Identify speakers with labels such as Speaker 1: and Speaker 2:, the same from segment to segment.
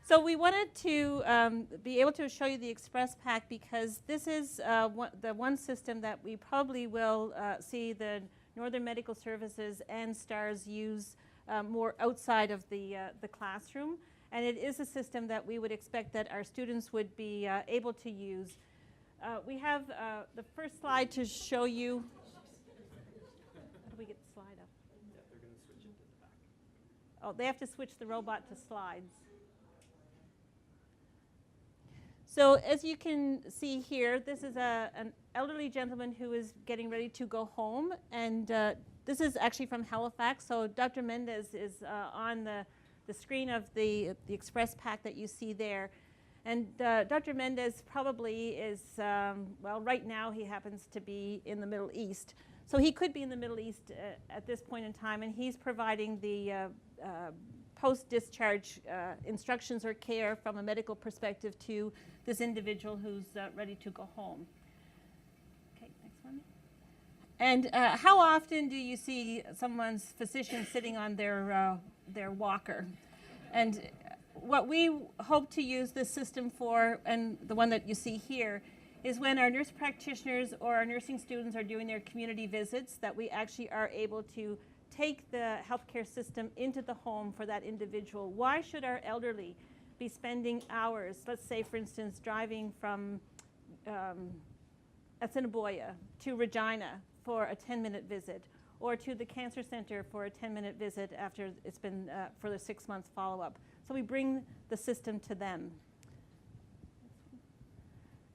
Speaker 1: So we wanted to be able to show you the Express Pack because this is the one system that we probably will see the Northern Medical Services and STARS use more outside of the classroom. And it is a system that we would expect that our students would be able to use. We have the first slide to show you. How do we get the slide up?
Speaker 2: Yeah, they're going to switch it to the back.
Speaker 1: Oh, they have to switch the robot to slides. So as you can see here, this is an elderly gentleman who is getting ready to go home. And this is actually from Halifax. So Dr. Mendez is on the screen of the Express Pack that you see there. And Dr. Mendez probably is, well, right now he happens to be in the Middle East. So he could be in the Middle East at this point in time, and he's providing the post-discharge instructions or care from a medical perspective to this individual who's ready to go home. Okay, next one. And how often do you see someone's physician sitting on their walker? And what we hope to use this system for, and the one that you see here, is when our nurse practitioners or our nursing students are doing their community visits, that we actually are able to take the healthcare system into the home for that individual. Why should our elderly be spending hours, let's say for instance, driving from Assiniboia to Regina for a 10-minute visit, or to the cancer center for a 10-minute visit after it's been for the 6-month follow-up? So we bring the system to them.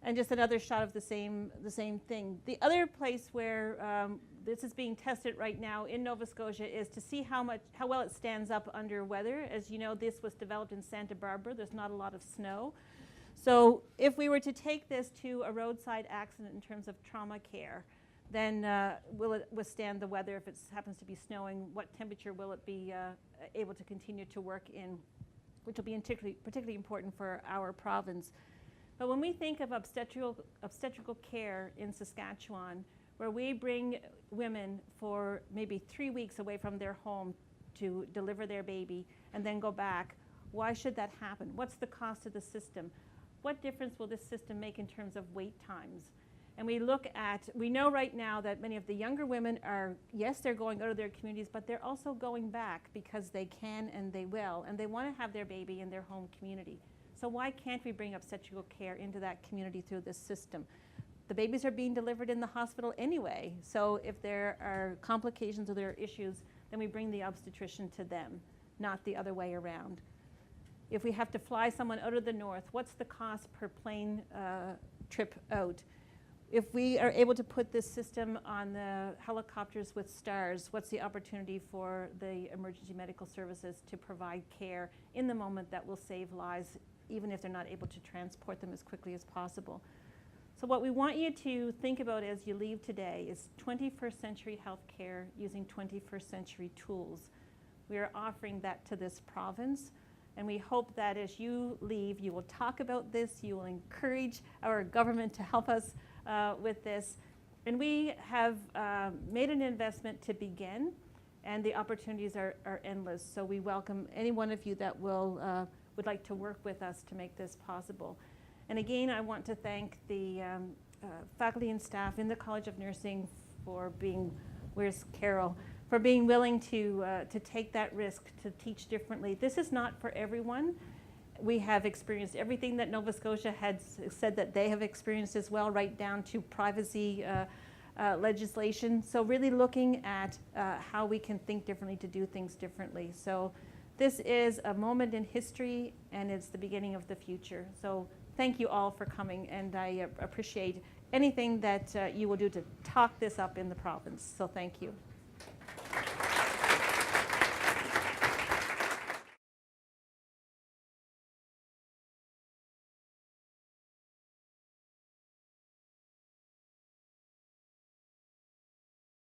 Speaker 1: And just another shot of the same thing. The other place where this is being tested right now in Nova Scotia is to see how well it stands up under weather. As you know, this was developed in Santa Barbara. There's not a lot of snow. So if we were to take this to a roadside accident in terms of trauma care, then will it withstand the weather? If it happens to be snowing, what temperature will it be able to continue to work in, which will be particularly important for our province. But when we think of obstetrical care in Saskatchewan, where we bring women for maybe 3 weeks away from their home to deliver their baby and then go back, why should that happen? What's the cost of the system? What difference will this system make in terms of wait times? And we know right now that many of the younger women are, yes, they're going out of their communities, but they're also going back because they can and they will, and they want to have their baby in their home community. So why can't we bring obstetrical care into that community through this system? The babies are being delivered in the hospital anyway, so if there are complications or there are issues, then we bring the obstetrician to them, not the other way around. If we have to fly someone out of the north, what's the cost per plane trip out? If we are able to put this system on the helicopters with STARS, what's the opportunity for the emergency medical services to provide care in the moment that will save lives, even if they're not able to transport them as quickly as possible? So what we want you to think about as you leave today is 21st century healthcare using 21st century tools. We are offering that to this province, and we hope that as you leave, you will talk about this, you will encourage our government to help us with this. And we have made an investment to begin, and the opportunities are endless. So we welcome any one of you that would like to work with us to make this possible. And again, I want to thank the faculty and staff in the College of Nursing for being, where's Carol, for being willing to take that risk to teach differently. This is not for everyone. We have experienced everything that Nova Scotia had said that they have experienced as well, right down to privacy legislation. So really looking at how we can think differently to do things differently. So this is a moment in history, and it's the beginning of the future. So thank you all for coming, and I appreciate anything that you will do to talk this up in the province. So thank you.